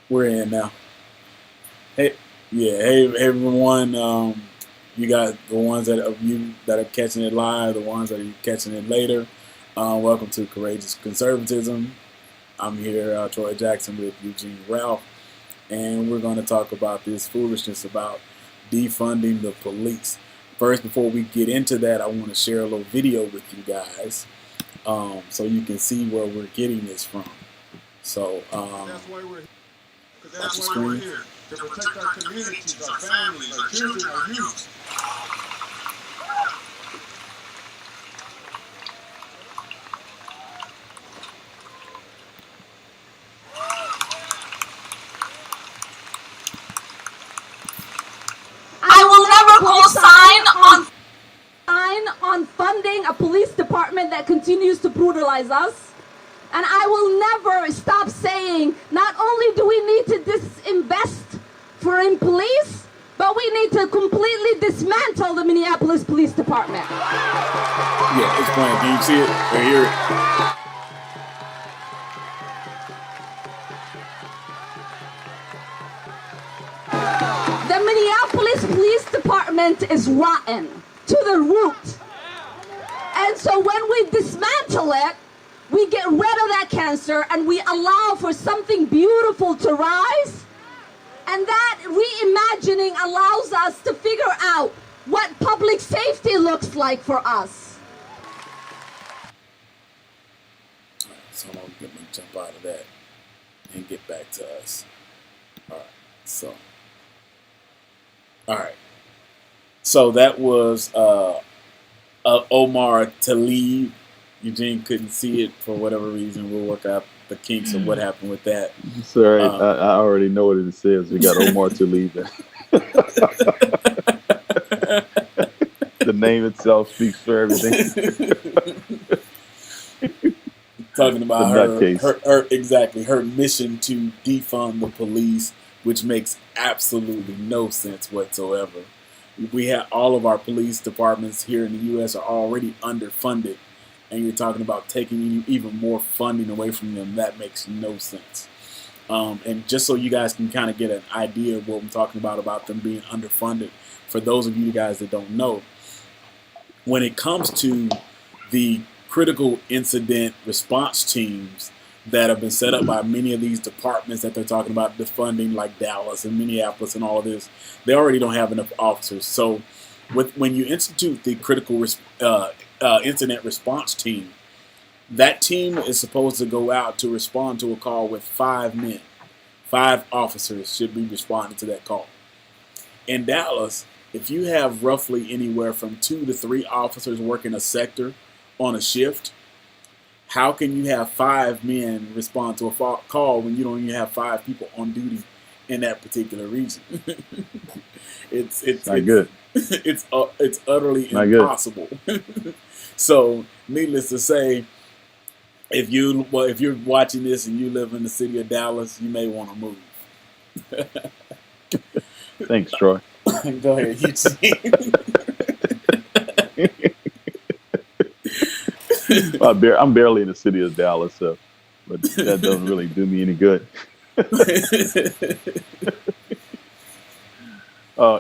We're in now. Hey, yeah. Hey everyone. You got the ones that of you that are catching it live, the ones that are catching it later. Welcome to Courageous Conservatism. I'm here, Troy Jackson with Eugene Ralph, and we're going to talk about this foolishness about defunding the police. First, before we get into that, I want to share a little video with you guys, so you can see where we're getting this from. So, that's why we're here, to protect our communities, our families, our children, our youth. I will never co-sign on funding a police department that continues to brutalize us. And I will never stop saying, not only do we need to disinvest in police, but we need to completely dismantle the Minneapolis Police Department. Yeah, it's playing. Can you see it or hear it? The Minneapolis Police Department is rotten to the root. And so when we dismantle it, we get rid of that cancer and we allow for something beautiful to rise. And that reimagining allows us to figure out what public safety looks like for us. So I'm going to jump out of that and get back to us. All right. So that was Omar Talib. Eugene couldn't see it for whatever reason. We'll work out the kinks of what happened with that. Sorry, I already know what it says. We got Omar Talib. The name itself speaks for everything. Talking about her mission to defund the police, which makes absolutely no sense whatsoever. We have all of our police departments here in the U.S. are already underfunded, and you're talking about taking even more funding away from them. That makes no sense. And just so you guys can kind of get an idea of what I'm talking about them being underfunded, for those of you guys that don't know, when it comes to the critical incident response teams that have been set up by many of these departments that they're talking about defunding, like Dallas and Minneapolis and all of this, they already don't have enough officers. So when you institute the critical incident response team, that team is supposed to go out to respond to a call with 5 men. 5 officers should be responding to that call. In Dallas, if you have roughly anywhere from 2 to 3 officers working a sector on a shift, how can you have 5 men respond to a call when you don't even have 5 people on duty in that particular region? it's not good. It's utterly not impossible. So, needless to say, if you're watching this and you live in the city of Dallas, you may want to move. Thanks, Troy. Go ahead, Eugene. I'm barely in the city of Dallas, so, but that doesn't really do me any good.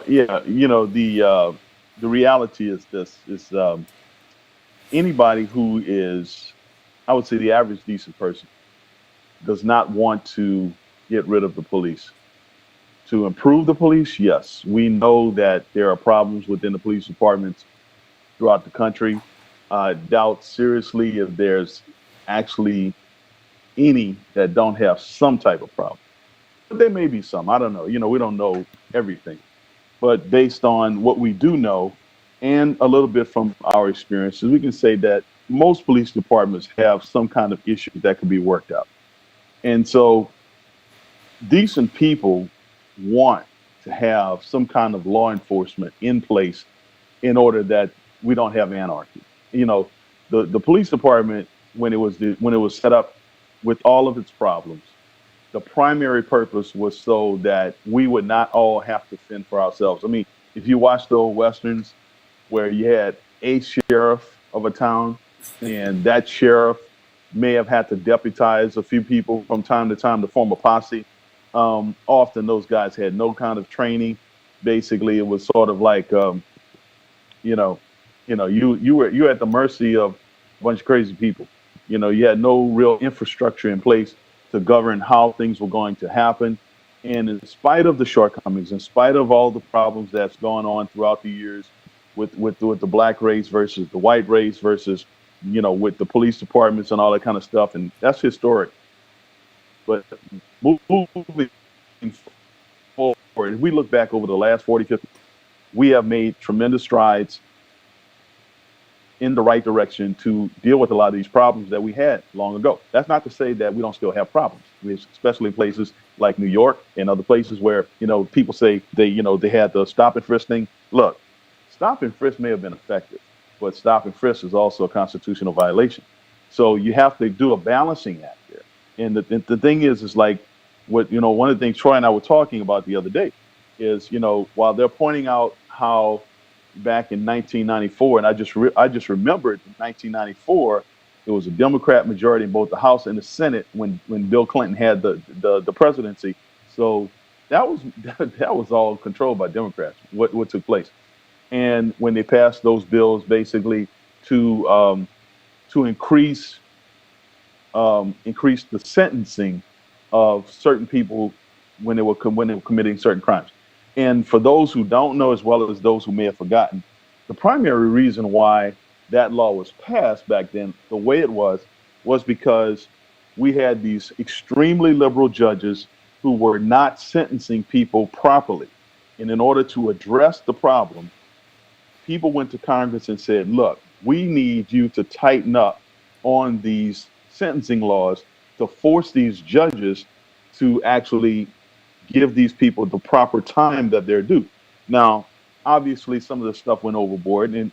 Yeah, the reality is this: is anybody who is, I would say, the average decent person, does not want to get rid of the police. To improve the police, yes, we know that there are problems within the police departments throughout the country. I doubt seriously if there's actually any that don't have some type of problem. But there may be some. I don't know. We don't know everything. But based on what we do know and a little bit from our experiences, we can say that most police departments have some kind of issue that can be worked out. And so decent people want to have some kind of law enforcement in place in order that we don't have anarchy. The police department, when it was set up with all of its problems, the primary purpose was so that we would not all have to fend for ourselves. I mean, if you watch the old westerns where you had a sheriff of a town, and that sheriff may have had to deputize a few people from time to time to form a posse, Often those guys had no kind of training. Basically, it was sort of like, you know, you were at the mercy of a bunch of crazy people. You had no real infrastructure in place to govern how things were going to happen. And in spite of the shortcomings, in spite of all the problems that's gone on throughout the years with the black race versus the white race versus with the police departments and all that kind of stuff, and that's historic. But moving forward, if we look back over the last 40, 50, we have made tremendous strides in the right direction to deal with a lot of these problems that we had long ago. That's not to say that we don't still have problems, especially in places like New York and other places where, people say they had the stop and frisk thing. Look, stop and frisk may have been effective, but stop and frisk is also a constitutional violation. So you have to do a balancing act there. And the thing is like one of the things Troy and I were talking about the other day is, while they're pointing out how back in 1994, and I just remembered in 1994 it was a Democrat majority in both the House and the Senate when Bill Clinton had the presidency. So that was that was all controlled by Democrats. What took place, and when they passed those bills, basically to increase the sentencing of certain people when they were committing certain crimes. And for those who don't know, as well as those who may have forgotten, the primary reason why that law was passed back then, the way it was because we had these extremely liberal judges who were not sentencing people properly. And in order to address the problem, people went to Congress and said, look, we need you to tighten up on these sentencing laws to force these judges to actually give these people the proper time that they're due. Now, obviously, some of the stuff went overboard, and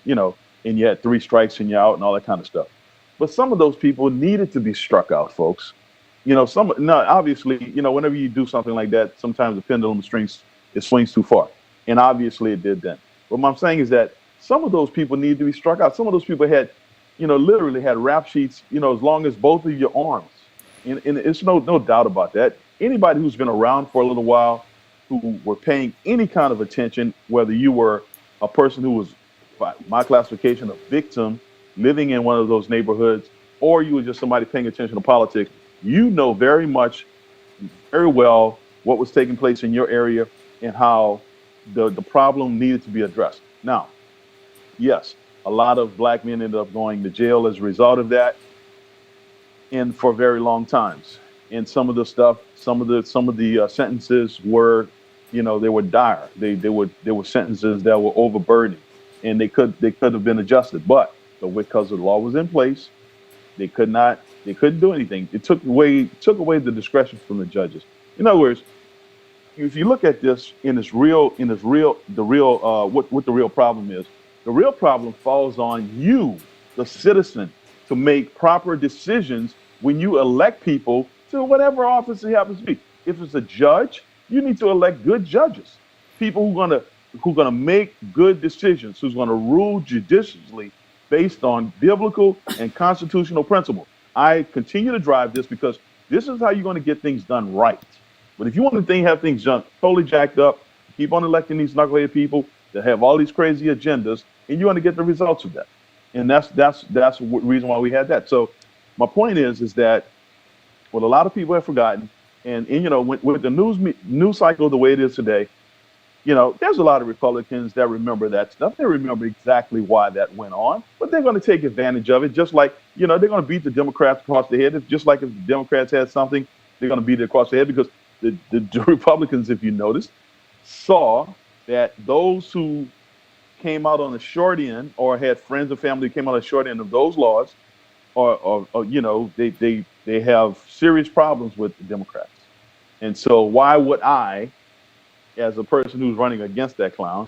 and you had three strikes and you're out and all that kind of stuff. But some of those people needed to be struck out, folks. Obviously, whenever you do something like that, sometimes the pendulum swings too far, and obviously it did then. But what I'm saying is that some of those people need to be struck out. Some of those people had, literally had rap sheets, as long as both of your arms, and it's no doubt about that. Anybody who's been around for a little while, who were paying any kind of attention, whether you were a person who was, by my classification, a victim living in one of those neighborhoods, or you were just somebody paying attention to politics, you know very well what was taking place in your area and how the problem needed to be addressed. Now, yes, a lot of black men ended up going to jail as a result of that, and for very long times. And some of the sentences were, they were dire. They were sentences that were overburdening, and they could have been adjusted, but because the law was in place, they couldn't do anything. It took away the discretion from the judges. In other words, if you look at this what the real problem is, the real problem falls on you, the citizen, to make proper decisions when you elect people to whatever office it happens to be. If it's a judge, you need to elect good judges, people who are gonna make good decisions, who's gonna rule judiciously based on biblical and constitutional principle. I continue to drive this because this is how you're going to get things done right. But if you want to have things done totally jacked up, keep on electing these knucklehead people that have all these crazy agendas, and you want to get the results of that. And that's the reason why we had that. So my point is that what a lot of people have forgotten, and with the news cycle the way it is today, there's a lot of Republicans that remember that stuff. They remember exactly why that went on, but they're going to take advantage of it. Just like, they're going to beat the Democrats across the head. It's just like if the Democrats had something, they're going to beat it across the head because the Republicans, if you noticed, saw that those who came out on the short end or had friends and family who came out on the short end of those laws, or they have serious problems with the Democrats. And so why would I, as a person who's running against that clown,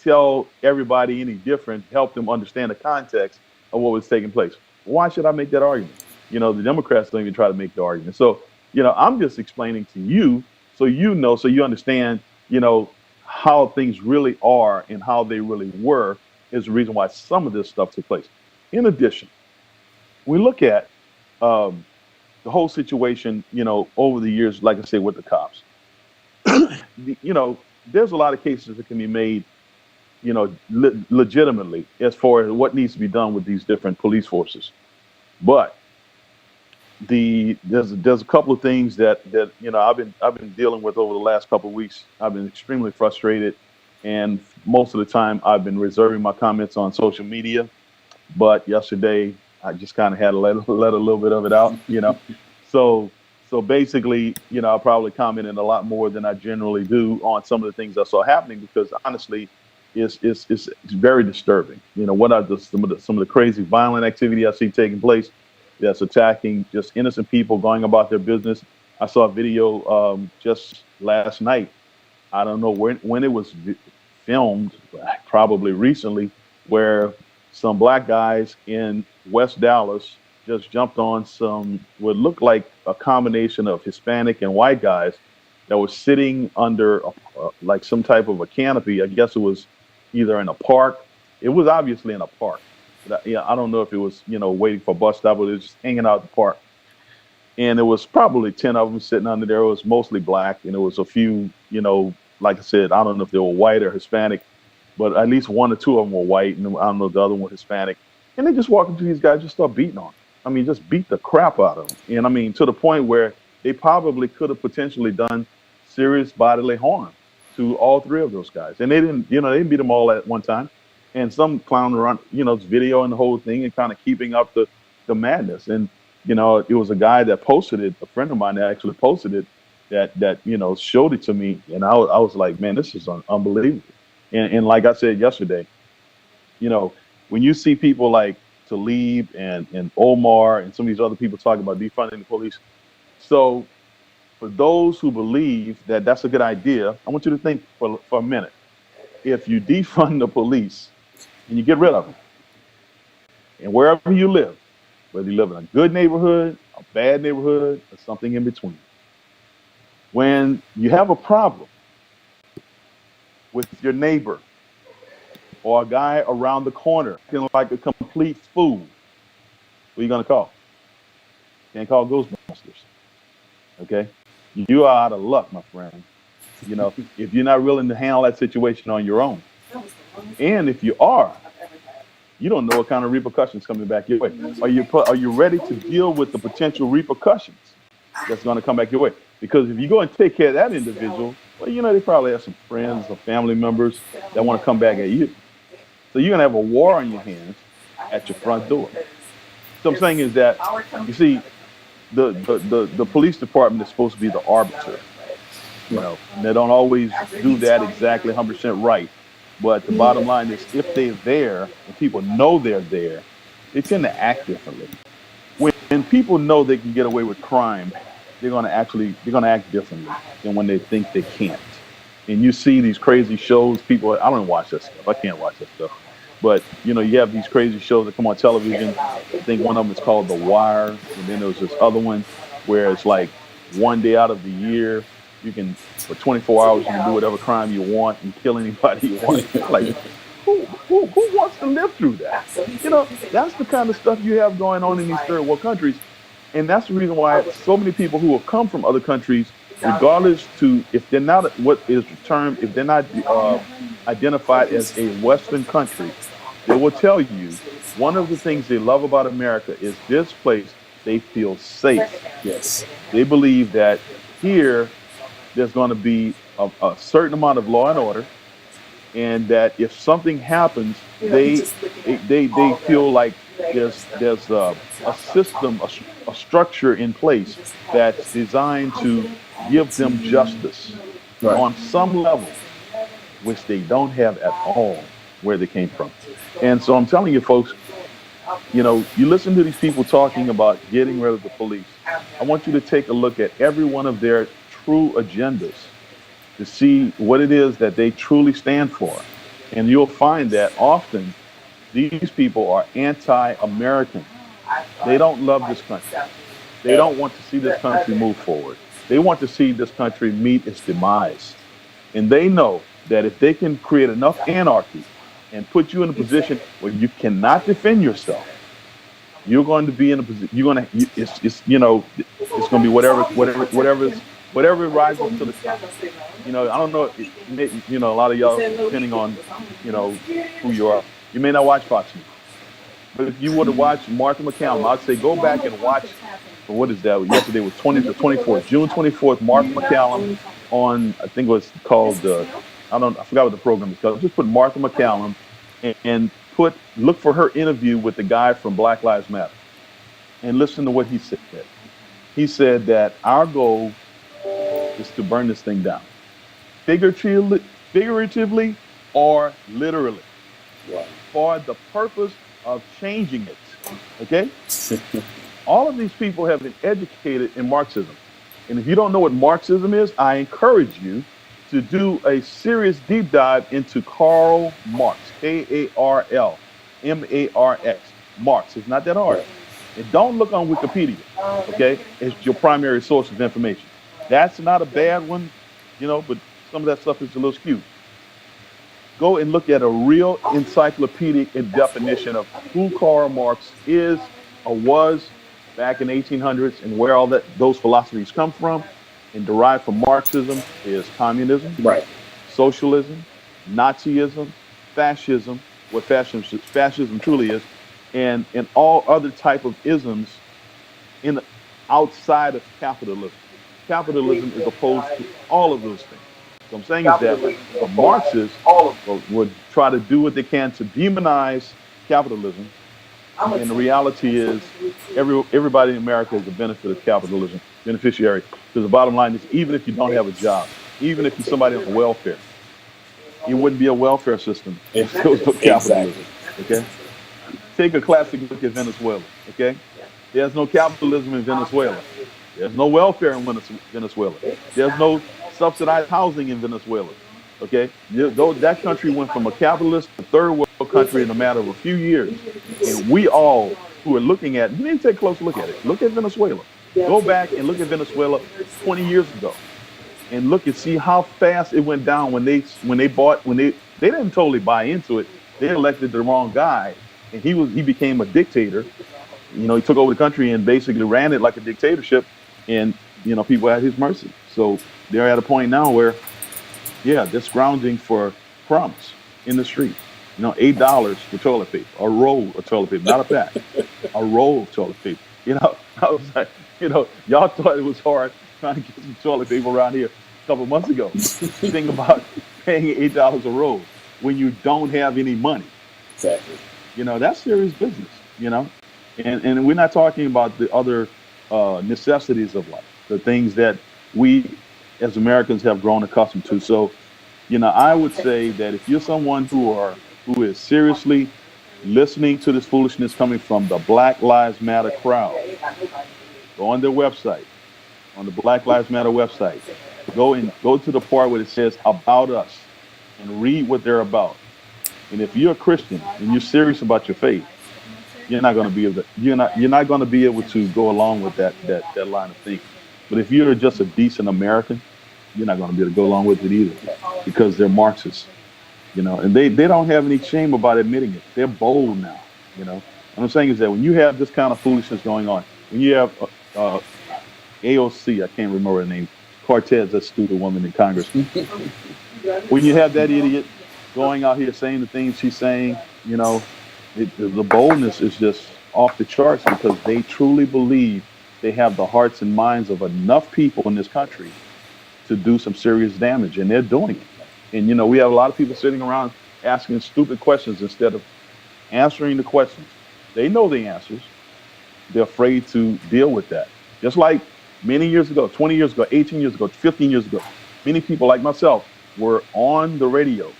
tell everybody any different, help them understand the context of what was taking place? Why should I make that argument? The Democrats don't even try to make the argument. So, I'm just explaining to you so you understand, how things really are and how they really were is the reason why some of this stuff took place. In addition, we look at the whole situation, over the years, like I say, with the cops. There's a lot of cases that can be made, legitimately as far as what needs to be done with these different police forces. But there's a couple of things that I've been dealing with over the last couple of weeks. I've been extremely frustrated, and most of the time I've been reserving my comments on social media. But yesterday I just kind of had to let a little bit of it out. So basically, I'll probably comment in a lot more than I generally do on some of the things I saw happening, because honestly, it's very disturbing. What are some of the crazy violent activity I see taking place that's attacking just innocent people going about their business. I saw a video just last night. I don't know when it was filmed, probably recently, where some black guys in West Dallas just jumped on some what looked like a combination of Hispanic and white guys that were sitting under like some type of a canopy. I guess it was either in a park. It was obviously in a park. But I don't know if it was waiting for a bus stop, but it was just hanging out at the park. And there was probably 10 of them sitting under there. It was mostly black, and there was a few, like I said, I don't know if they were white or Hispanic, but at least one or two of them were white, and I don't know if the other one was Hispanic. And they just walk up to these guys, just start beating on them. I mean, just beat the crap out of them. And I mean, to the point where they probably could have potentially done serious bodily harm to all three of those guys. And they didn't beat them all at one time. And some clown around, videoing the whole thing and kind of keeping up the madness. And, it was a guy that posted it, a friend of mine that actually posted it, that showed it to me. And I was like, man, this is unbelievable. And like I said yesterday, when you see people like Talib and Omar and some of these other people talking about defunding the police. So for those who believe that that's a good idea, I want you to think for a minute. If you defund the police and you get rid of them, and wherever you live, whether you live in a good neighborhood, a bad neighborhood, or something in between, when you have a problem with your neighbor or a guy around the corner feeling like a complete fool, what are you going to call? Can't call Ghostbusters. Okay? You are out of luck, my friend. If you're not willing to handle that situation on your own. And if you are, you don't know what kind of repercussions coming back your way. Are you ready to deal with the potential repercussions that's going to come back your way? Because if you go and take care of that individual, well, they probably have some friends or family members that want to come back at you. So you're going to have a war on your hands at your front door. So I'm saying is that, you see, the police department is supposed to be the arbiter. And they don't always do that exactly 100% right. But the bottom line is, if they're there and people know they're there, they tend to act differently. When people know they can get away with crime, they're going to act differently than when they think they can't. And you see these crazy shows. People, I don't watch that stuff. I can't watch that stuff. But you have these crazy shows that come on television. I think one of them is called The Wire, and then there's this other one where it's like one day out of the year, you can, for 24 hours, you can do whatever crime you want and kill anybody you want. Like, who wants to live through that? That's the kind of stuff you have going on in these third world countries. And that's the reason why so many people who have come from other countries, regardless if they're not if they're not identified as a Western country, they will tell you one of the things they love about America is this place, they feel safe. Yes. They believe that here there's going to be a certain amount of law and order, and that if something happens, they feel like there's a system, a structure in place that's designed to give them justice on some level, which they don't have at all where they came from. And so I'm telling you, folks, you listen to these people talking about getting rid of the police. I want you to take a look at every one of their true agendas to see what it is that they truly stand for. And you'll find that often these people are anti-American. They don't love this country. They don't want to see this country move forward. They want to see this country meet its demise. And they know that if they can create enough anarchy and put you in a position where you cannot defend yourself, you're going to be in a position. It's going to be whatever whatever rises to the top. I don't know. A lot of y'all, depending on, who you are, you may not watch Fox News. But if you were to watch Martha McCallum, I'd say go back and watch. What is that? Yesterday was the 24th, June 24th. Martha McCallum on, I think it was called. I forgot what the program is called. Just put Martha McCallum and look for her interview with the guy from Black Lives Matter, and listen to what he said. He said that our goal is to burn this thing down, figuratively or literally, for the purpose of changing it. Okay? All of these people have been educated in Marxism. And if you don't know what Marxism is, I encourage you to do a serious deep dive into Karl Marx, Karlmarx. Marx. It's not that hard. And don't look on Wikipedia, okay? It's your primary source of information. That's not a bad one, but some of that stuff is a little skewed. Go and look at a real encyclopedic definition of who Karl Marx is or was back in the 1800s and where all those philosophies come from and derived from Marxism is communism, socialism, Nazism, fascism, what fascism truly is, and all other type of isms outside of capitalism. Capitalism is opposed to all of those things. So I'm saying is that the Marxists would try to do what they can to demonize capitalism, and the reality is everybody in America is a benefit of capitalism, beneficiary. Because the bottom line is, even if you don't have a job, even if you're somebody on welfare, it wouldn't be a welfare system if there was no capitalism. Okay? Take a classic look at Venezuela. Okay? There's no capitalism in Venezuela. There's no welfare in Venezuela. There's no subsidized housing in Venezuela. Okay? That country went from a capitalist to third world country in a matter of a few years. And we all who are looking at, you need to take a close look at it. Look at Venezuela. Go back and look at Venezuela 20 years ago. And look and see how fast it went down when they didn't totally buy into it. They elected the wrong guy, and he became a dictator. He took over the country and basically ran it like a dictatorship, and people at his mercy. So they're at a point now where, they're scrounging for crumbs in the street. $8 for toilet paper, a roll of toilet paper, not a pack, a roll of toilet paper. I was like, y'all thought it was hard trying to get some toilet paper around here a couple months ago. Think about paying $8 a roll when you don't have any money. Exactly. That's serious business. And we're not talking about the other necessities of life, the things that we as Americans have grown accustomed to. So, I would say that if you're someone who is seriously listening to this foolishness coming from the Black Lives Matter crowd, go on their website, on the Black Lives Matter website, go to the part where it says about us and read what they're about. And if you're a Christian and you're serious about your faith, you're not going to be able to go along with that line of thinking. But if you're just a decent American, you're not going to be able to go along with it either, because they're Marxists, and they don't have any shame about admitting it. They're bold now, What I'm saying is that when you have this kind of foolishness going on, when you have AOC, I can't remember her name, Cortez, that stupid woman in Congress, when you have that idiot going out here saying the things she's saying, the boldness is just off the charts, because they truly believe they have the hearts and minds of enough people in this country to do some serious damage, and they're doing it. And, we have a lot of people sitting around asking stupid questions instead of answering the questions. They know the answers. They're afraid to deal with that. Just like many years ago, 20 years ago, 18 years ago, 15 years ago, many people like myself were on the radio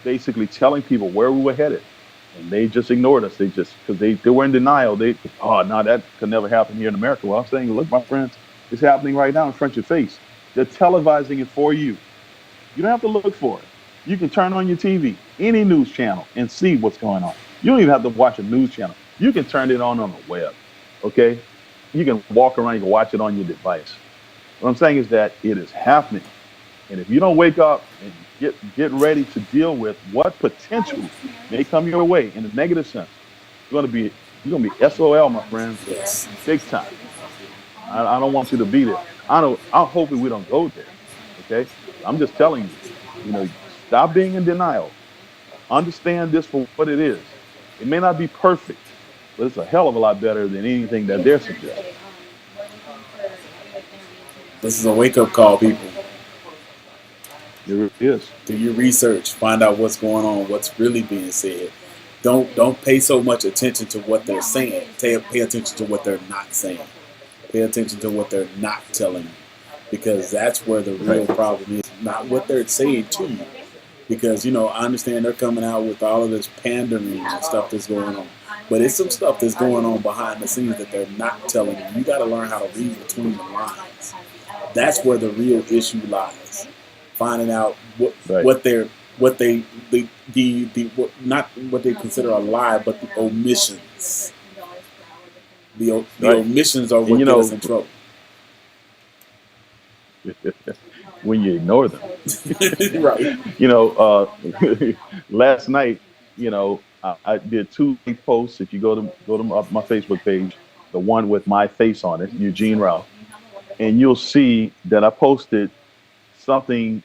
basically telling people where we were headed. And they just ignored us. Because they were in denial. No, that could never happen here in America. Well, I'm saying, look, my friends, it's happening right now in front of your face. They're televising it for you. You don't have to look for it. You can turn on your TV, any news channel, and see what's going on. You don't even have to watch a news channel. You can turn it on the web, okay? You can walk around, you can watch it on your device. What I'm saying is that it is happening. And if you don't wake up and get ready to deal with what potentially may come your way in a negative sense, you're gonna be SOL, my friends, big time. I don't want you to be there. I'm hoping we don't go there. Okay. I'm just telling you, stop being in denial. Understand this for what it is. It may not be perfect, but it's a hell of a lot better than anything that they're suggesting. This is a wake up call, people. It really is. Do your research, find out what's going on, what's really being said. Don't pay so much attention to what they're saying. Pay attention to what they're not saying. Pay attention to what they're not telling you, because that's where the real problem is. Not what they're saying to you, because I understand they're coming out with all of this pandering and stuff that's going on, but it's some stuff that's going on behind the scenes that they're not telling you. You got to learn how to read between the lines. That's where the real issue lies. Finding out what they're what they what, not what they consider a lie, but the omissions. The omissions are what get us in trouble. When you ignore them. Right. Last night, I did 2 posts. If you go to my Facebook page, the one with my face on it, Eugene Ralph, and you'll see that I posted something.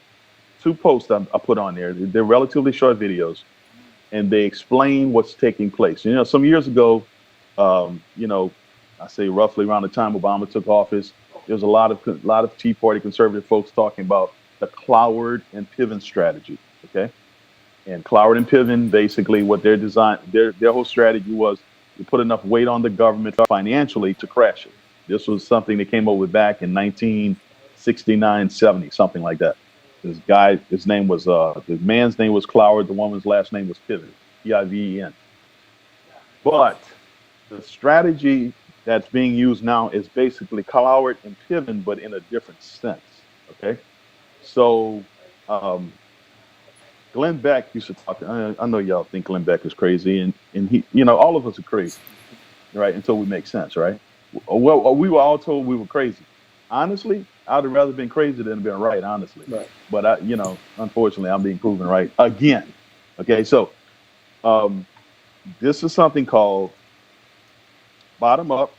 2 posts I put on there. They're relatively short videos, and they explain what's taking place. Some years ago, I say roughly around the time Obama took office, there was a lot of Tea Party conservative folks talking about the Cloward and Piven strategy. Okay, and Cloward and Piven, basically, what their whole strategy was to put enough weight on the government financially to crash it. This was something they came up with back in 1969, 70, something like that. This guy, the man's name was Cloward, the woman's last name was Piven, Piven. But the strategy that's being used now is basically Cloward and Piven, but in a different sense. Okay, so Glenn Beck used to talk. I know y'all think Glenn Beck is crazy, and he, all of us are crazy, right? Until we make sense, right? Well, we were all told we were crazy. Honestly, I'd have rather been crazy than been right, honestly. Right. But unfortunately, I'm being proven right again. Okay, so this is something called bottom up,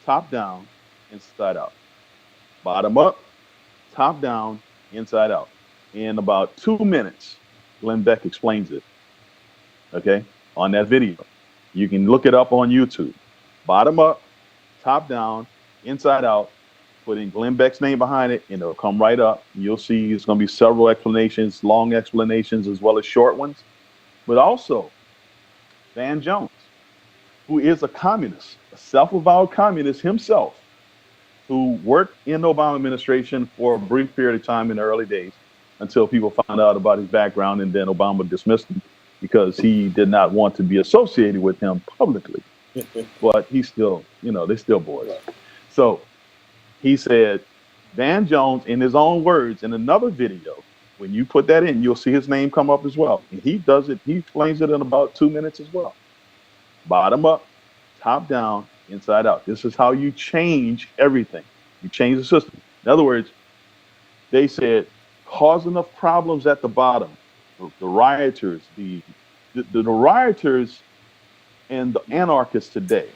top down, inside out. Bottom up, top down, inside out. In about 2 minutes, Glenn Beck explains it. Okay, on that video, you can look it up on YouTube. Bottom up, top down, inside out. Put in Glenn Beck's name behind it, and it'll come right up. You'll see it's going to be several explanations, long explanations, as well as short ones. But also, Van Jones, who is a communist, a self-avowed communist himself, who worked in the Obama administration for a brief period of time in the early days until people found out about his background, and then Obama dismissed him because he did not want to be associated with him publicly. But he's still, they're still boys. So he said, Van Jones, in his own words, in another video, when you put that in, you'll see his name come up as well. And he does it, he explains it in about 2 minutes as well. Bottom up, top down, inside out. This is how you change everything. You change the system. In other words, they said, cause enough problems at the bottom. The rioters, the rioters and the anarchists today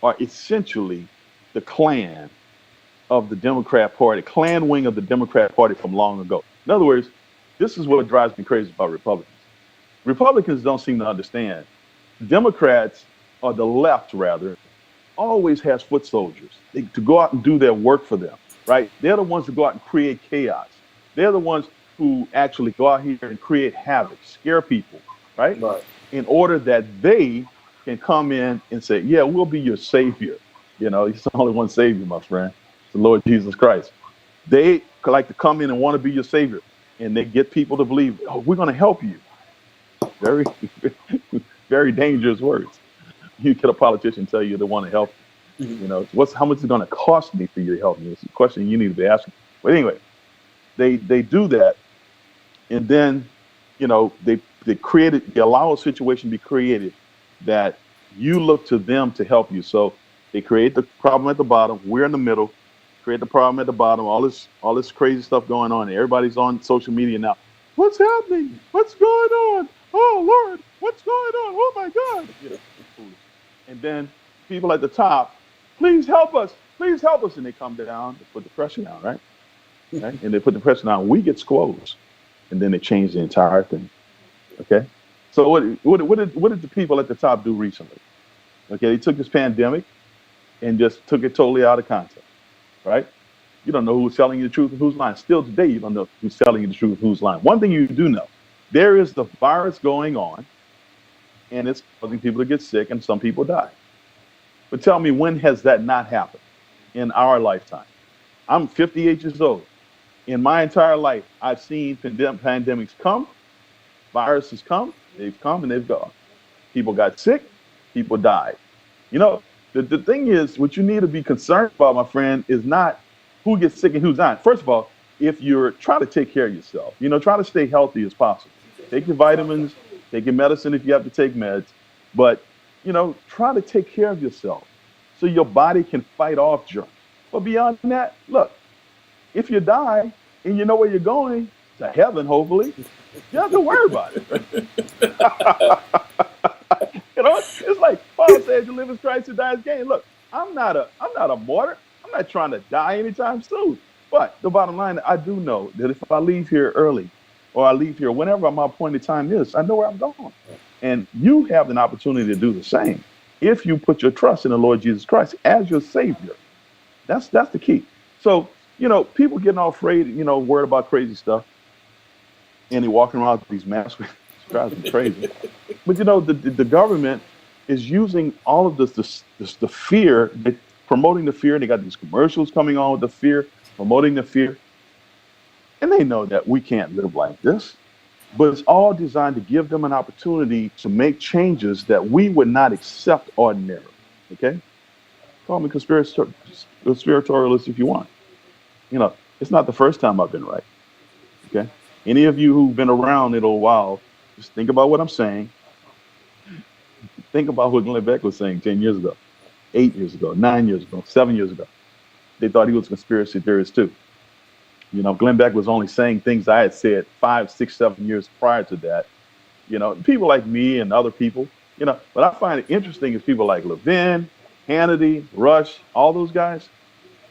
are essentially the Klan of the Democrat Party, Klan wing of the Democrat Party from long ago. In other words, this is what drives me crazy about Republicans. Republicans don't seem to understand. Democrats, or the left rather, always has foot soldiers to go out and do their work for them, right? They're the ones who go out and create chaos. They're the ones who actually go out here and create havoc, scare people, right? In order that they can come in and say, yeah, we'll be your savior. It's only one savior, my friend. It's the Lord Jesus Christ. They like to come in and want to be your savior. And they get people to believe, oh, we're going to help you. Very, very dangerous words. You get a politician tell you they want to help you. How much is it going to cost me for you to help me? It's a question you need to be asking. But anyway, they do that. And then, they allow a situation to be created that you look to them to help you. So they create the problem at the bottom. We're in the middle. Create the problem at the bottom. All this crazy stuff going on. Everybody's on social media now. What's happening? What's going on? Oh Lord, what's going on? Oh my God! And then people at the top, please help us. please help us. And they come down, they put the pressure down, right? Right? And they put the pressure down. We get squoze. And then they change the entire thing. Okay. So what did the people at the top do recently? Okay, they took this pandemic and just took it totally out of context, right? You don't know who's telling you the truth and who's lying. Still today, you don't know who's telling you the truth and who's lying. One thing you do know, there is the virus going on, and it's causing people to get sick, and some people die. But tell me, when has that not happened in our lifetime? I'm 58 years old. In my entire life, I've seen pandemics come, viruses come, they've come and they've gone. People got sick, people died. You know, the thing is, what you need to be concerned about, my friend, is not who gets sick and who's not. First of all, if you're trying to take care of yourself, try to stay healthy as possible. Take your vitamins, take your medicine if you have to take meds, but, try to take care of yourself so your body can fight off germs. But beyond that, look, if you die and you know where you're going, to heaven, hopefully, you don't have to worry about it. It's like Paul said, "You live as Christ, who dies gain." Look, I'm not a martyr. I'm not trying to die anytime soon. But the bottom line, I do know that if I leave here early, or I leave here whenever my appointed time is, I know where I'm going. And you have an opportunity to do the same if you put your trust in the Lord Jesus Christ as your Savior. That's the key. So, people getting all afraid, worried about crazy stuff, and they're walking around with these masks. It drives me crazy. But the government is using all of the fear, promoting the fear. They got these commercials coming on with the fear, promoting the fear, and they know that we can't live like this. But it's all designed to give them an opportunity to make changes that we would not accept ordinarily. Okay, call me conspiratorialist if you want. It's not the first time I've been right. Okay, any of you who've been around it a while, just think about what I'm saying. Think about what Glenn Beck was saying 10 years ago, 8 years ago, 9 years ago, 7 years ago. They thought he was a conspiracy theorist too. Glenn Beck was only saying things I had said 5, 6, 7 years prior to that. People like me and other people, what I find interesting is people like Levin, Hannity, Rush, all those guys.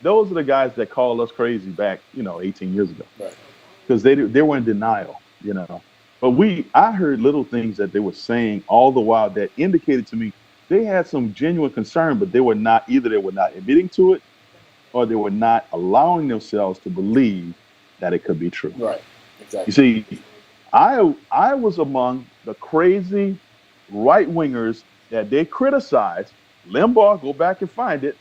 Those are the guys that called us crazy back, 18 years ago. Because they were in denial, But I heard little things that they were saying all the while that indicated to me they had some genuine concern, but they were not admitting to it, or they were not allowing themselves to believe that it could be true. Right. Exactly. You see, I was among the crazy right wingers that they criticized. Limbaugh, go back and find it.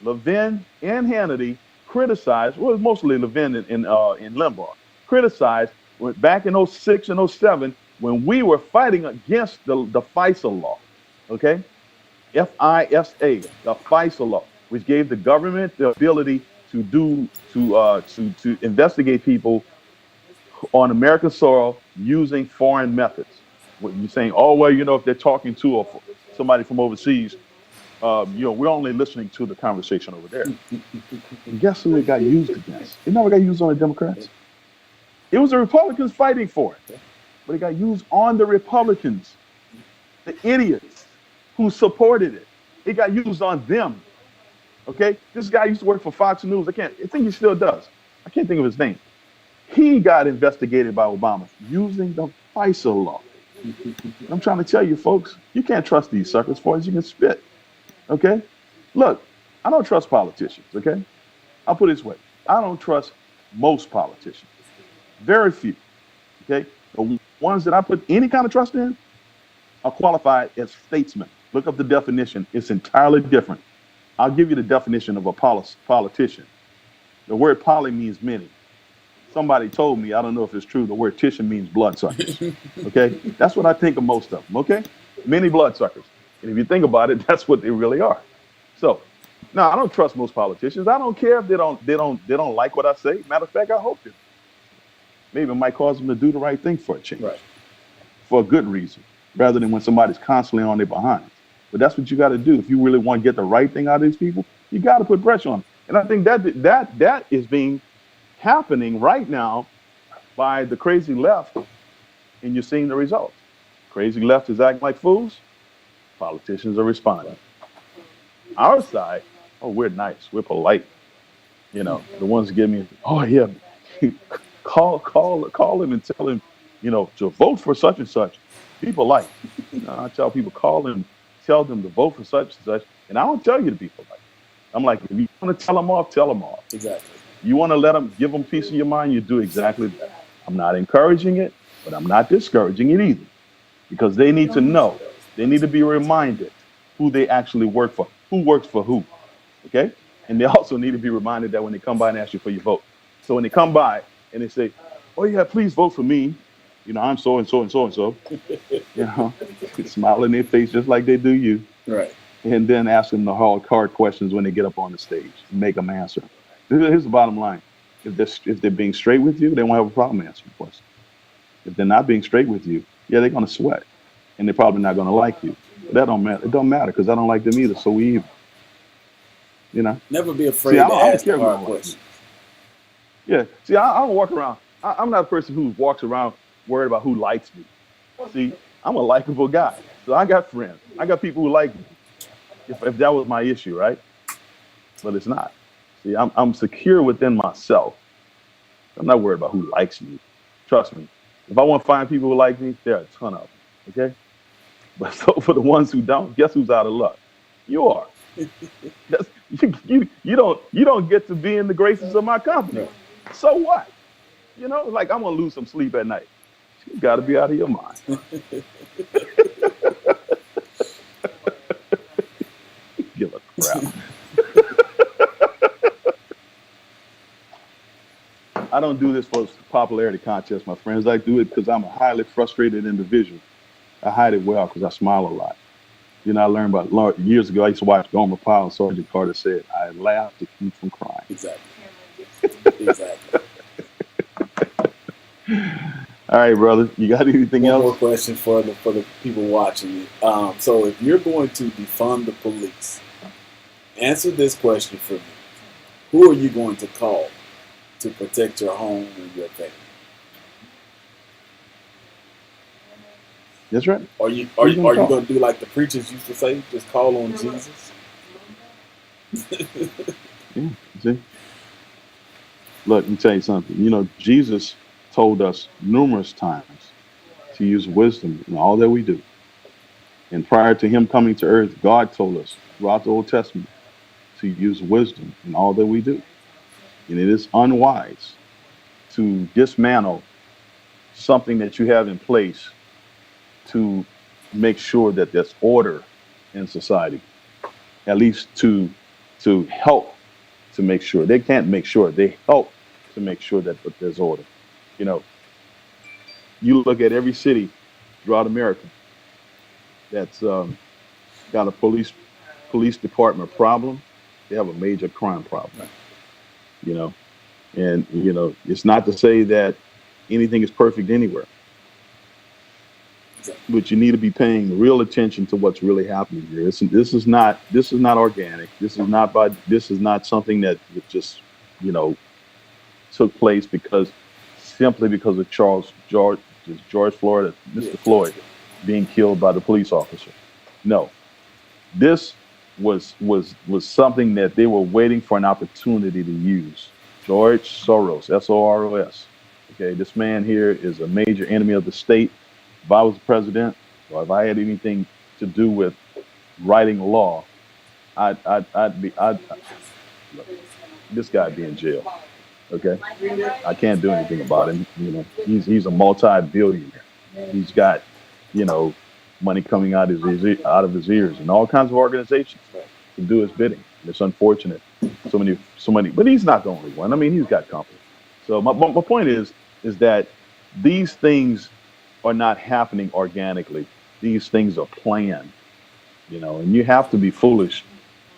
Levin and Hannity criticized. Well, mostly Levin and Limbaugh criticized back in 06 and 07 when we were fighting against the FISA law. Okay, FISA, the FISA law, which gave the government the ability to investigate people on American soil using foreign methods. When you're saying, oh well, if they're talking to somebody from overseas, we're only listening to the conversation over there. And guess who it got used against? It never got used on the Democrats. It was the Republicans fighting for it, but it got used on the Republicans, the idiots who supported it. It got used on them. Okay, this guy used to work for Fox News. I think he still does. I can't think of his name. He got investigated by Obama using the FISA law. I'm trying to tell you, folks, you can't trust these suckers for as you can spit. Okay, look, I don't trust politicians. Okay, I'll put it this way: I don't trust most politicians. Very few. Okay, the ones that I put any kind of trust in are qualified as statesmen. Look up the definition; it's entirely different. I'll give you the definition of a politician. The word poly means many. Somebody told me, I don't know if it's true, the word titian means bloodsuckers. Okay? That's what I think of most of them. Okay? Many bloodsuckers. And if you think about it, that's what they really are. So, no, I don't trust most politicians. I don't care if they don't like what I say. Matter of fact, I hope they do. Maybe it might cause them to do the right thing for a change. Right. For a good reason, rather than when somebody's constantly on their behind. But that's what you got to do. If you really want to get the right thing out of these people, you got to put pressure on them. And I think that is being happening right now by the crazy left, and you're seeing the results. Crazy left is acting like fools. Politicians are responding. Our side Oh, we're nice. We're polite. The ones that give me, oh yeah, call him and tell him, to vote for such and such. Be polite. No, I tell people, call him, tell them to vote for such and such. And I don't tell you to be polite. I'm like, if you want to tell them off, tell them off. Exactly. You want to give them peace of your mind, you do exactly that. I'm not encouraging it, but I'm not discouraging it either. Because they need to know, they need to be reminded who they actually work for, who works for who. Okay? And they also need to be reminded that when they come by and ask you for your vote. So when they come by and they say, oh yeah, please vote for me. I'm so and so and so and so. Smile in their face just like they do you. Right. And then ask them the hard questions when they get up on the stage. Make them answer. Here's the bottom line. If they're being straight with you, they won't have a problem answering questions. If they're not being straight with you, yeah, they're going to sweat. And they're probably not going to like you. But that don't matter. It don't matter because I don't like them either. So we even. Never be afraid to ask the hard questions. Yeah. See, I don't walk around. I'm not a person who walks around worried about who likes me. See, I'm a likable guy. So I got friends. I got people who like me. If that was my issue, right? But it's not. See, I'm secure within myself. I'm not worried about who likes me. Trust me. If I want to find people who like me, there are a ton of them. Okay? But so for the ones who don't, guess who's out of luck? You are. You don't get to be in the graces of my company. No. So what? Like I'm gonna lose some sleep at night. You got to be out of your mind. Give a crap. I don't do this for popularity contest, my friends. I do it because I'm a highly frustrated individual. I hide it well because I smile a lot. I learned about years ago. I used to watch Gomer Pyle. Sergeant Carter said, "I laugh to keep from crying." Exactly. Exactly. All right, brother. You got anything else? One more question for the people watching it. So, if you're going to defund the police, answer this question for me: who are you going to call to protect your home and your family? That's right. Are you going to do like the preachers used to say? Just call on Jesus. Yeah. See. Look, let me tell you something. Jesus told us numerous times to use wisdom in all that we do. And prior to him coming to earth, God told us throughout the Old Testament to use wisdom in all that we do. And it is unwise to dismantle something that you have in place to make sure that there's order in society, at least to help to make sure. They can't make sure. They help to make sure that there's order. You look at every city throughout America that's got a police department problem. They have a major crime problem. And it's not to say that anything is perfect anywhere, but you need to be paying real attention to what's really happening here. This is not organic. This is not something that just took place simply because of George Floyd, Mr. Floyd being killed by the police officer. No, this was something that they were waiting for an opportunity to use. George Soros, S-O-R-O-S. Okay, this man here is a major enemy of the state. If I was the president, or if I had anything to do with writing law, this guy'd be in jail. Okay, I can't do anything about him. He's a multi-billionaire. He's got money coming out of his ears, and all kinds of organizations to do his bidding. It's unfortunate. So many, but he's not the only one. I mean, he's got company. So my point is that these things are not happening organically. These things are planned, and you have to be foolish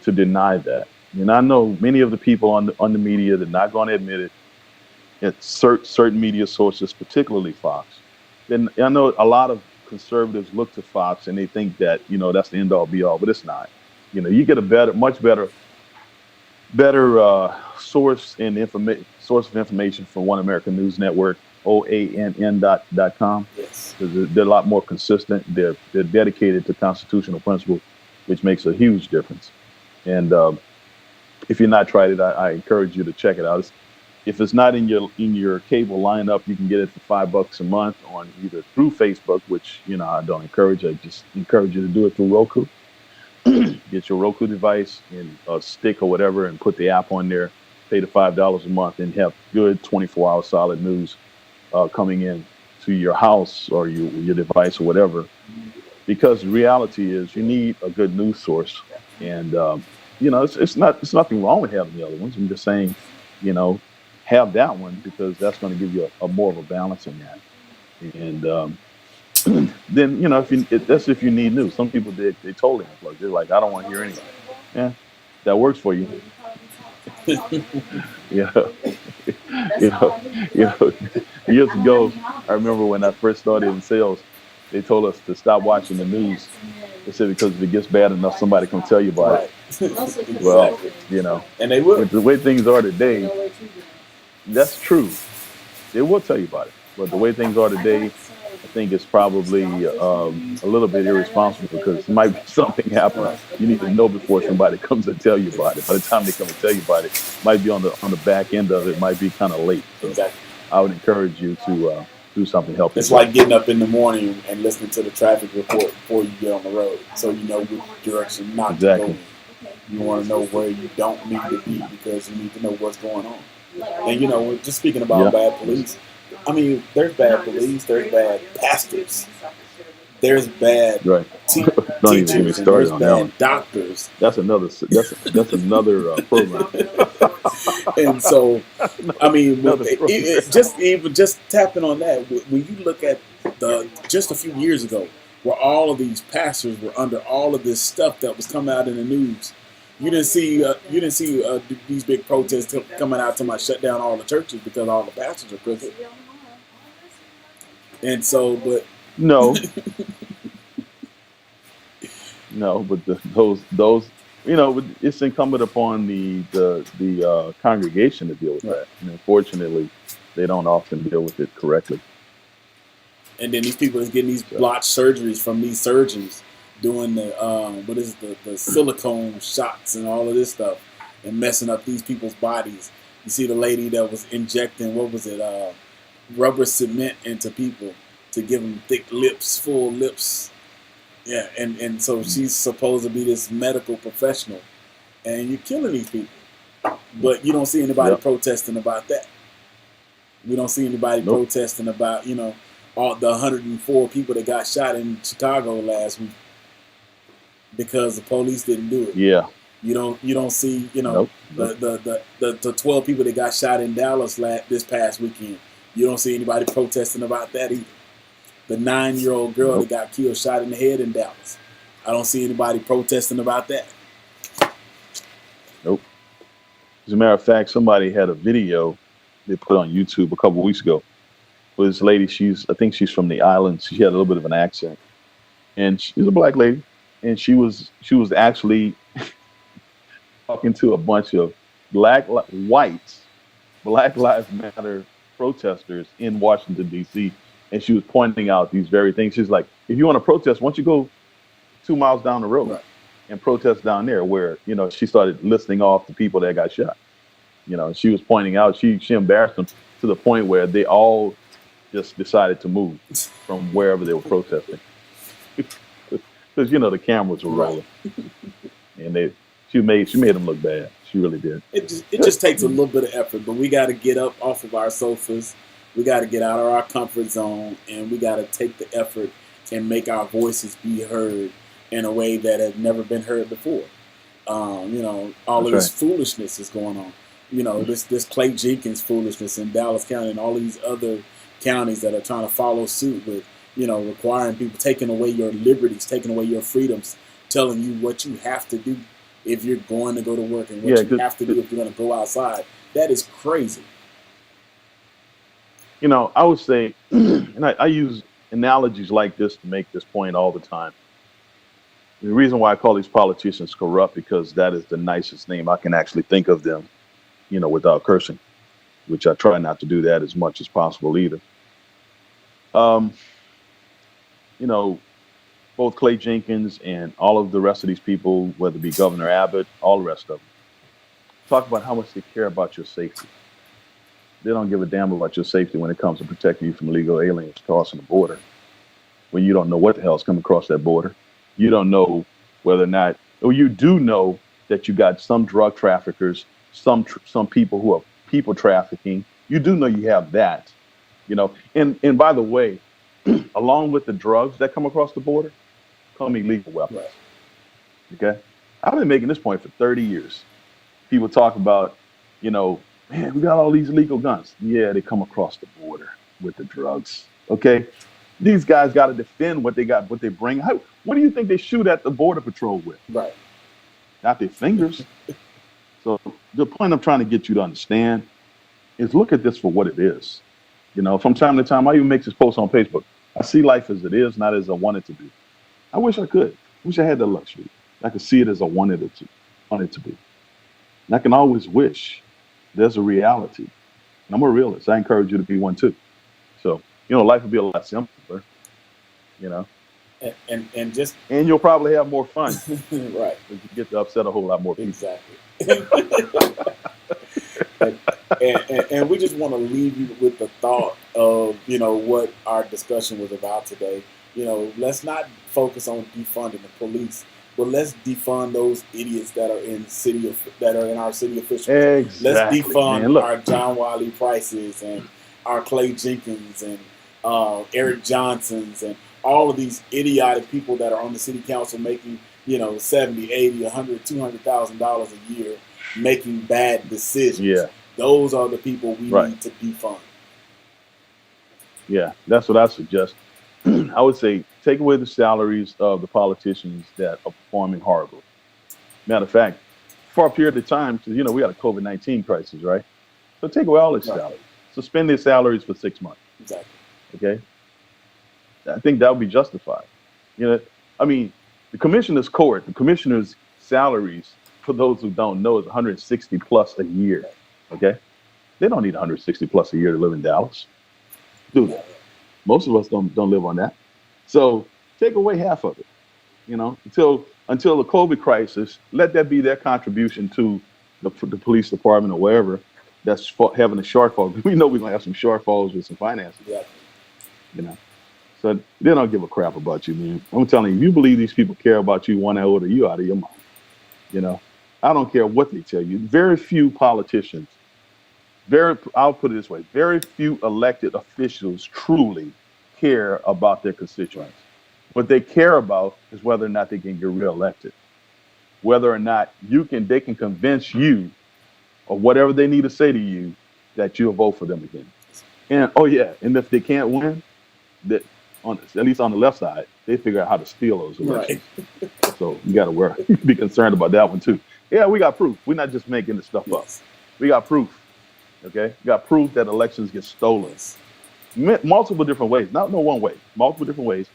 to deny that. And I know many of the people on the media, they're not going to admit it. It's certain media sources, particularly Fox. Then I know a lot of conservatives look to Fox and they think that that's the end all be all, but it's not. You get a much better source of information from One American News Network, OANN.com. Yes. Because they're a lot more consistent. They're dedicated to constitutional principles, which makes a huge difference. And if you're not tried it, I encourage you to check it out. If it's not in your cable lineup, you can get it for $5 a month on either through Facebook, which I don't encourage. I just encourage you to do it through Roku. Get your Roku device and a stick or whatever, and put the app on there. Pay the $5 a month and have good 24-hour solid news coming in to your house or your device or whatever. Because the reality is, you need a good news source, and it's nothing wrong with having the other ones. I'm just saying, have that one because that's going to give you a more of a balance in that. And then that's if you need news. Some people they totally unplug. They're like, I don't want to hear anything. Yeah, that works for you. Yeah, you know, years ago, I remember when I first started in sales, they told us to stop watching the news. They said because if it gets bad enough, somebody can tell you about it. Well, and they will. With the way things are today, that's true. They will tell you about it. But the way things are today, I think it's probably a little bit irresponsible because there might be something happen. You need to know before somebody comes to tell you about it. By the time they come and tell you about it, might be on the back end of it. Might be kind of late. So exactly. I would encourage you to do something helpful. It's like getting up in the morning and listening to the traffic report before you get on the road, so you know which direction not to go in. You want to know where you don't need to be because you need to know what's going on. And just speaking about bad police. I mean, there's bad police, there's bad pastors, there's bad teachers, and there's bad doctors. That's another program. And so, I mean, just tapping on that, when you look at just a few years ago, where all of these pastors were under all of this stuff that was coming out in the news. You didn't see these big protests coming out to shut down all the churches because all the pastors are crooked. And so, but no, but those it's incumbent upon the congregation to deal with that. And unfortunately, they don't often deal with it correctly. And then these people is getting these botched surgeries from these surgeons doing the silicone shots and all of this stuff and messing up these people's bodies. You see the lady that was injecting rubber cement into people to give them thick lips, full lips. Yeah, and so she's supposed to be this medical professional, and you're killing these people. But you don't see anybody protesting about that. We don't see anybody protesting about all the 104 people that got shot in Chicago last week because the police didn't do it. Yeah. You don't see the 12 people that got shot in Dallas this past weekend. You don't see anybody protesting about that either. The 9-year-old girl that got killed, shot in the head in Dallas. I don't see anybody protesting about that. Nope. As a matter of fact, somebody had a video they put on YouTube a couple of weeks ago. With this lady, I think she's from the islands. She had a little bit of an accent, and she's a black lady, and she was actually talking to a bunch of Black Lives Matter protesters in Washington, D.C., and she was pointing out these very things. She's like, if you want to protest, why don't you go 2 miles down the road and protest down there where, she started listing off the people that got shot. She was pointing out, she embarrassed them to the point where they all just decided to move from wherever they were protesting. Because, the cameras were rolling. And she made them look bad. She really did. It just takes a little bit of effort, but we got to get up off of our sofas. We got to get out of our comfort zone, and we got to take the effort and make our voices be heard in a way that has never been heard before. All of this foolishness is going on. This Clay Jenkins foolishness in Dallas County and all these other counties that are trying to follow suit with, requiring people, taking away your liberties, taking away your freedoms, telling you what you have to do if you're going to go to work and what you have to do if you're going to go outside. That is crazy. I would say, and I use analogies like this to make this point all the time. The reason why I call these politicians corrupt, because that is the nicest name I can actually think of them, without cursing, which I try not to do that as much as possible either. Both Clay Jenkins and all of the rest of these people, whether it be Governor Abbott, all the rest of them, talk about how much they care about your safety. They don't give a damn about your safety when it comes to protecting you from illegal aliens crossing the border. When you don't know what the hell's coming across that border, you don't know whether or not, or you do know that you got some drug traffickers, some people who are people trafficking. You do know you have that, And by the way, along with the drugs that come across the border, come illegal weapons. Right. Okay, I've been making this point for 30 years. People talk about, man, we got all these illegal guns. Yeah, they come across the border with the drugs. Okay, these guys got to defend what they got, what they bring. What do you think they shoot at the border patrol with? Right. Not their fingers. So the point I'm trying to get you to understand is look at this for what it is. From time to time, I even make this post on Facebook. I see life as it is, not as I want it to be. I wish I could. I wish I had the luxury. I could see it as I wanted it to be. And I can always wish there's a reality. And I'm a realist. I encourage you to be one too. So, life would be a lot simpler, And you'll probably have more fun. Right. You get to upset a whole lot more people. Exactly. and we just want to leave you with the thought of, what our discussion was about today. Let's not focus on defunding the police, but let's defund those idiots that are in our city officials. Exactly. Let's defund our John Wiley Prices and our Clay Jenkins and Eric Johnsons and all of these idiotic people that are on the city council making, $70, $80, $100, $200,000 a year, making bad decisions. Yeah. Those are the people we need to defund. Yeah, that's what I suggest. I would say take away the salaries of the politicians that are performing horribly. Matter of fact, for a period of time, we got a COVID-19 crisis, right? So take away all their salaries. Suspend their salaries for 6 months. Exactly. Okay? I think that would be justified. The commissioner's court, the commissioner's salaries, for those who don't know, is $160 plus a year. Okay? They don't need $160 plus a year to live in Dallas. Do they? Most of us don't live on that. So take away half of it, until the COVID crisis. Let that be their contribution to the police department or wherever that's having a shortfall. We know we're gonna have some shortfalls with some finances. Yeah. So they don't give a crap about you, man. I'm telling you, if you believe these people care about you 1 iota, you out of your mind. I don't care what they tell you. Very few politicians. I'll put it this way, very few elected officials truly care about their constituents. What they care about is whether or not they can get reelected, whether or not they can convince you or whatever they need to say to you that you'll vote for them again. And if they can't win, at least on the left side, they figure out how to steal those elections. Right. So you got to be concerned about that one too. Yeah, we got proof. We're not just making this stuff up. We got proof. Okay, we got proof that elections get stolen, multiple different ways. Not no one way, multiple different ways.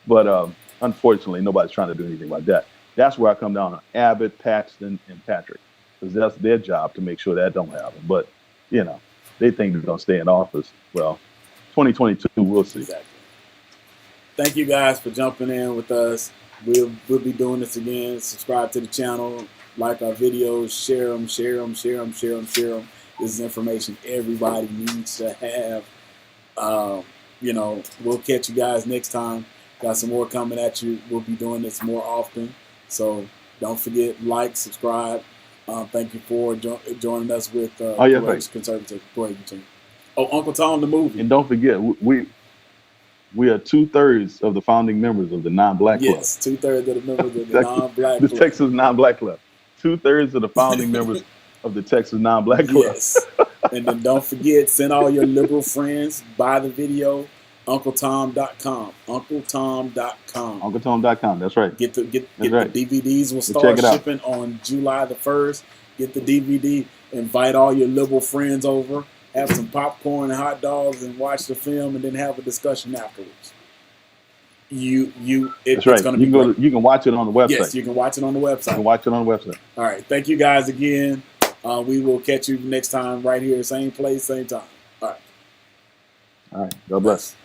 But unfortunately, nobody's trying to do anything like that. That's where I come down on Abbott, Paxton, and Patrick, because that's their job to make sure that don't happen. But they think they're gonna stay in office. Well, 2022, we'll see. Exactly. Thank you guys for jumping in with us. We'll be doing this again. Subscribe to the channel. Like our videos, share them. This is information everybody needs to have. We'll catch you guys next time. Got some more coming at you. We'll be doing this more often. So don't forget, subscribe. Thank you for joining us with Conservative. Go ahead, continue. Oh, Uncle Tom the movie. And don't forget, we are 2/3 of the founding members of the Non-Black Club. Yes, 2/3 of the members of the Non-Black Club. The Texas Non-Black Club. 2/3 of the founding members of the Texas Non-Black Club. Yes. And then don't forget, send all your liberal friends, buy the video, UncleTom.com. UncleTom.com. UncleTom.com, that's right. Get the DVDs will start shipping on July the 1st. Get the DVD, invite all your liberal friends over, have some popcorn and hot dogs and watch the film and then have a discussion afterwards. That's right. It's gonna be great. You can watch it on the website. Yes, you can watch it on the website. You can watch it on the website. All right. Thank you guys again. We will catch you next time right here, same place, same time. All right. All right. God bless.